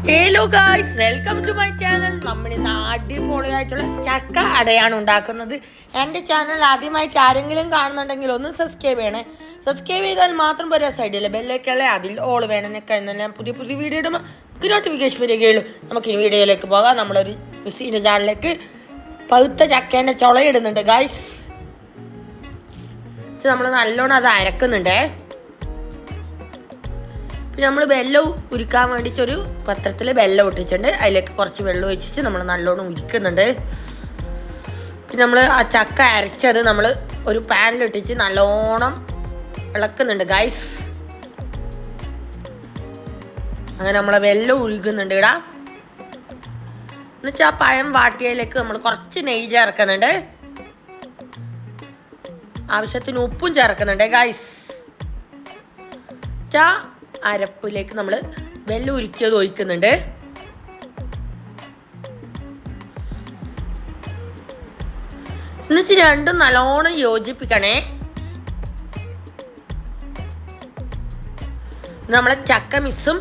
Hello guys, welcome to my channel. നമ്മൾ ഇന്ന് അടിപൊളിയായിട്ടുള്ള ചക്ക അടയാണ് ഉണ്ടാക്കുന്നത്. എൻ്റെ ചാനൽ ആദ്യമായിട്ട് ആരെങ്കിലും കാണുന്നുണ്ടെങ്കിൽ ഒന്ന് സബ്സ്ക്രൈബ് ചെയ്യണേ. സബ്സ്ക്രൈബ് ചെയ്താൽ മാത്രം പോരാ, സൈഡിലെ ബെല്ലൈക്കല്ലേ അതിൽ ഓൾ വേണമെന്നൊക്കെ എന്നെല്ലാം പുതിയ പുതിയ വീഡിയോ ഇടുമ്പോൾ നമുക്ക് നോട്ടിഫിക്കേഷൻ വരികയുള്ളൂ. നമുക്ക് ഈ വീഡിയോയിലേക്ക് പോകാം. നമ്മളൊരു മിക്സിൻ്റെ ജാറിലേക്ക് പഴുത്ത ചക്കേൻ്റെ ചുളയിടുന്നുണ്ട് ഗായ്സ്. നമ്മൾ നല്ലോണം അത് അരക്കുന്നുണ്ടേ. പിന്നെ നമ്മൾ വെള്ളം ഉരുക്കാൻ വേണ്ടിയിട്ടൊരു പത്രത്തിൽ വെള്ളം ഇട്ടിട്ടുണ്ട്. അതിലേക്ക് കുറച്ച് വെള്ളം ഒഴിച്ചിട്ട് നമ്മൾ നല്ലോണം ഉരുക്കുന്നുണ്ട്. പിന്നെ നമ്മൾ ആ ചക്ക അരച്ചത് നമ്മൾ ഒരു പാനിലിട്ടിട്ട് നല്ലോണം ഇളക്കുന്നുണ്ട് ഗൈസ്. അങ്ങനെ നമ്മളെ വെള്ളം ഉരുകുന്നുണ്ട് ഇടാ. എന്നുവെച്ചാൽ ആ പഴം വാട്ടിയതിലേക്ക് നമ്മൾ കുറച്ച് നെയ്യ് ചേർക്കുന്നുണ്ട്. ആവശ്യത്തിന് ഉപ്പും ചേർക്കുന്നുണ്ട് ഗൈസ്. അരപ്പിലേക്ക് നമ്മൾ വെള്ളം ഉരുക്കിയത് ഒഴിക്കുന്നുണ്ട്. എന്നിട്ട് രണ്ടും നല്ലോണം യോജിപ്പിക്കണേ. നമ്മളെ ചക്ക മിക്സും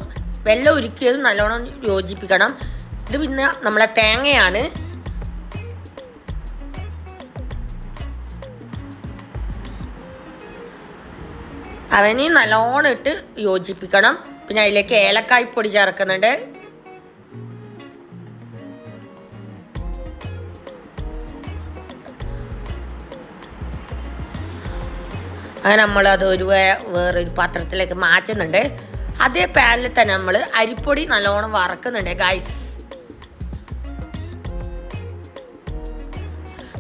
വെള്ളം ഉരുക്കിയതും നല്ലോണം യോജിപ്പിക്കണം. ഇത് പിന്നെ നമ്മളെ തേങ്ങയാണ്. അവനെ നല്ലോണം ഇട്ട് യോജിപ്പിക്കണം. പിന്നെ അതിലേക്ക് ഏലക്കായ് പൊടി ചേർക്കുന്നുണ്ട്. അങ്ങനെ നമ്മളത് വേറൊരു പാത്രത്തിലേക്ക് മാറ്റുന്നുണ്ട്. അതേ പാനിൽ തന്നെ നമ്മൾ അരിപ്പൊടി നല്ലോണം വറക്കുന്നുണ്ട് ഗൈസ്.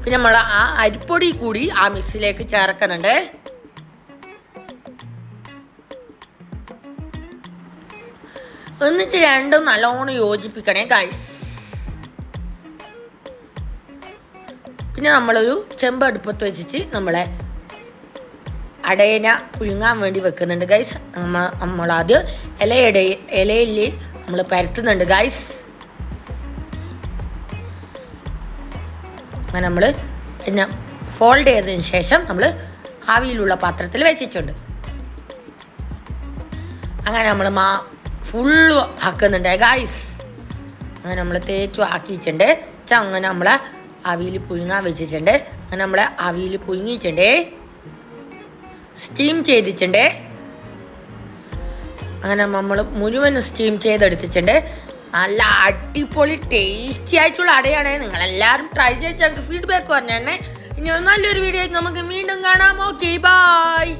പിന്നെ നമ്മൾ ആ അരിപ്പൊടി കൂടി ആ മിക്സിലേക്ക് ചേർക്കുന്നുണ്ട്. എന്നിട്ട് രണ്ടും നല്ലോണം യോജിപ്പിക്കണേ ഗൈസ്. പിന്നെ നമ്മളൊരു ചെമ്പ് അടുപ്പത്ത് വെച്ചിട്ട് നമ്മളെ അടയന പുഴുങ്ങാൻ വേണ്ടി വെക്കുന്നുണ്ട് ഗൈസ്. നമ്മളാദ്യം ഇലയിൽ നമ്മൾ പരത്തുന്നുണ്ട് ഗൈസ്. അങ്ങനെ നമ്മൾ പിന്നെ ഫോൾഡ് ചെയ്തതിന് ശേഷം നമ്മൾ ആവിയിലുള്ള പാത്രത്തിൽ വെച്ചിട്ടുണ്ട്. അങ്ങനെ നമ്മൾ ഫുള്ള് ആക്കുന്നുണ്ട് ഗൈസ്. അങ്ങനെ നമ്മൾ തേച്ചു ആക്കിയിട്ടുണ്ട്. അങ്ങനെ നമ്മളെ അവിയിൽ പുഴുങ്ങാൻ വെച്ചിട്ടുണ്ട്. അങ്ങനെ നമ്മളെ അവിയിൽ പുഴുങ്ങിയിട്ടുണ്ട്, സ്റ്റീം ചെയ്തിട്ടുണ്ട്. അങ്ങനെ നമ്മൾ മുഴുവനും സ്റ്റീം ചെയ്തെടുത്തിട്ടുണ്ട്. നല്ല അടിപൊളി ടേസ്റ്റി ആയിട്ടുള്ള അടയാണ്. നിങ്ങളെല്ലാവരും ട്രൈ ചെയ്ത് ഞങ്ങൾക്ക് ഫീഡ്ബാക്ക് പറഞ്ഞേ. ഇനി നല്ലൊരു വീഡിയോ നമുക്ക് വീണ്ടും കാണാം. Okay, by.